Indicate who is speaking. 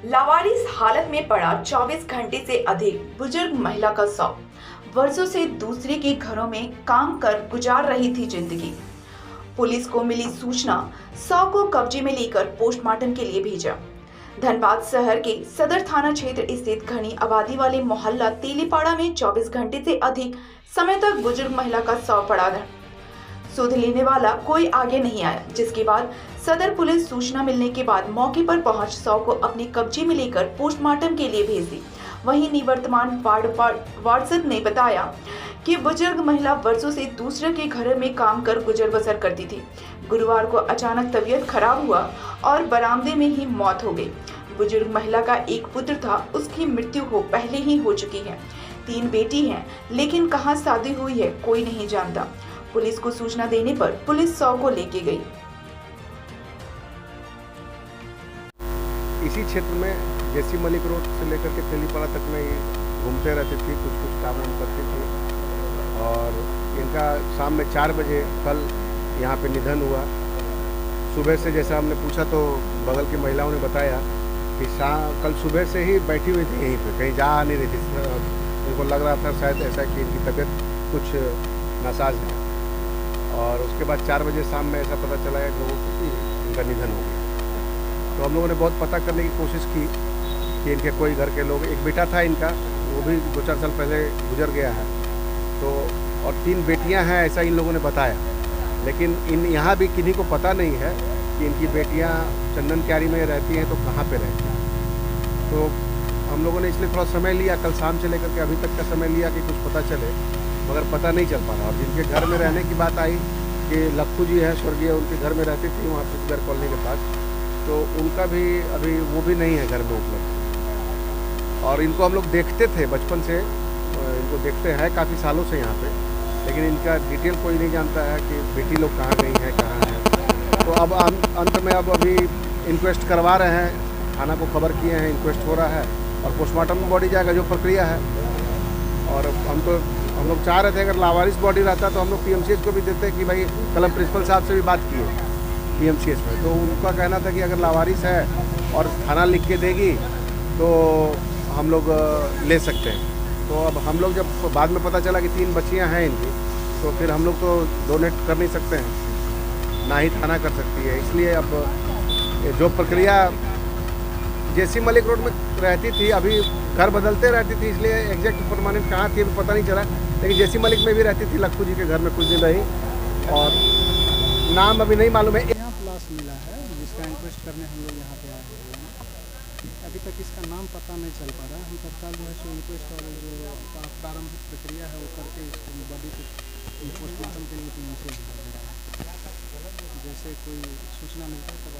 Speaker 1: लावारिस हालत में पड़ा 24 घंटे से अधिक बुजुर्ग महिला का शव। वर्षों से दूसरे के घरों में काम कर गुजार रही थी जिंदगी। पुलिस को मिली सूचना, शव को कब्जे में लेकर पोस्टमार्टम के लिए भेजा। धनबाद शहर के सदर थाना क्षेत्र स्थित घनी आबादी वाले मोहल्ला तेलीपाड़ा में 24 घंटे से अधिक समय तक बुजुर्ग महिला का शव पड़ा था। सुध लेने वाला कोई आगे नहीं आया, जिसके बाद सदर पुलिस सूचना मिलने के बाद मौके पर पहुंच शव को अपने कब्जे में लेकर पोस्टमार्टम के लिए भेज दी। वहीं निवर्तमान वार्ड ने बताया कि बुजुर्ग महिला वर्षों से दूसरे के घर में काम कर गुजर बसर करती थी। गुरुवार को अचानक तबीयत खराब हुआ और बरामदे में ही मौत हो गई। बुजुर्ग महिला का एक पुत्र था, उसकी मृत्यु पहले ही हो चुकी है। 3 बेटी हैं, लेकिन कहां शादी हुई है कोई नहीं जानता। पुलिस को सूचना देने पर पुलिस शव को लेके गई।
Speaker 2: इसी क्षेत्र में जेसी मलिक रोड से लेकर के तेलीपाड़ा तक में ये घूमते रहती थी, कुछ काम वाम करती थी। और इनका शाम में 4 बजे कल यहाँ पे निधन हुआ। सुबह से जैसा हमने पूछा तो बगल की महिलाओं ने बताया कि कल सुबह से ही बैठी हुई थी यहीं पे, कहीं जा नहीं रही थी। इनको लग रहा था शायद ऐसा कि इनकी तबीयत कुछ नासाज है। और उसके बाद 4 बजे शाम में ऐसा पता चला है लोगों को कि इनका निधन हो गया। तो हम लोगों ने बहुत पता करने की कोशिश की कि इनके कोई घर के लोग, एक बेटा था इनका, वो भी 2-4 साल पहले गुजर गया है। तो और 3 बेटियां हैं ऐसा इन लोगों ने बताया, लेकिन यहाँ भी किन्हीं को पता नहीं है कि इनकी बेटियां चंदन क्यारी में रहती हैं तो कहाँ पे रहती हैं। तो हम लोगों ने इसलिए थोड़ा समय लिया, कल शाम से लेकर के अभी तक का समय लिया कि कुछ पता चले, मगर पता नहीं चल पा रहा। और जिनके घर में रहने की बात आई कि लक्खू जी है स्वर्गीय, उनके घर में रहती थी वहाँ पृथ्वीगढ़ कॉलोनी के पास, तो उनका भी अभी वो भी नहीं है घर में उपलब्ध। और इनको हम लोग देखते थे बचपन से, इनको देखते हैं काफ़ी सालों से यहाँ पे, लेकिन इनका डिटेल कोई नहीं जानता है कि बेटी लोग कहाँ गई हैं, कहाँ हैं। तो अब अंत में अब अभी इंक्वेस्ट करवा रहे हैं, थाना को खबर किए हैं, इंक्वेस्ट हो रहा है और पोस्टमार्टम में बॉडी जाएगा, जो प्रक्रिया है। और हम लोग चाह रहे थे अगर लावारिस बॉडी रहता तो हम लोग PMCH को भी देते कि भाई, कल हम प्रिंसिपल साहब से भी बात किए PMCH में, तो उनका कहना था कि अगर लावारिस है और थाना लिख के देगी तो हम लोग ले सकते हैं। तो अब हम लोग जब बाद में पता चला कि 3 बच्चियां हैं इनकी, तो फिर हम लोग तो डोनेट कर नहीं सकते हैं, ना ही थाना कर सकती है। इसलिए अब जो प्रक्रिया जेसी मलिक रोड में रहती थी, अभी घर बदलते रहती थी, इसलिए एग्जैक्ट परमानेंट कहाँ थी अभी पता नहीं चला, लेकिन जेसी मलिक में भी रहती थी, लक्खू जी के घर में कुछ दिन रही। और नाम अभी नहीं मालूम है।
Speaker 3: यहाँ प्लास मिला है जिसका इंक्वेस्ट करने हम लोग यहाँ पे आए हुए हैं। अभी तक इसका नाम पता नहीं चल पा रहा है। हम तत्काल जो है सो इंक्वेस्ट और जो प्रारंभिक प्रक्रिया है वो करके इसको बॉडी को पोस्टमार्टम के लिए PMCH भेज रहा है। जैसे कोई सूचना मिलता है तब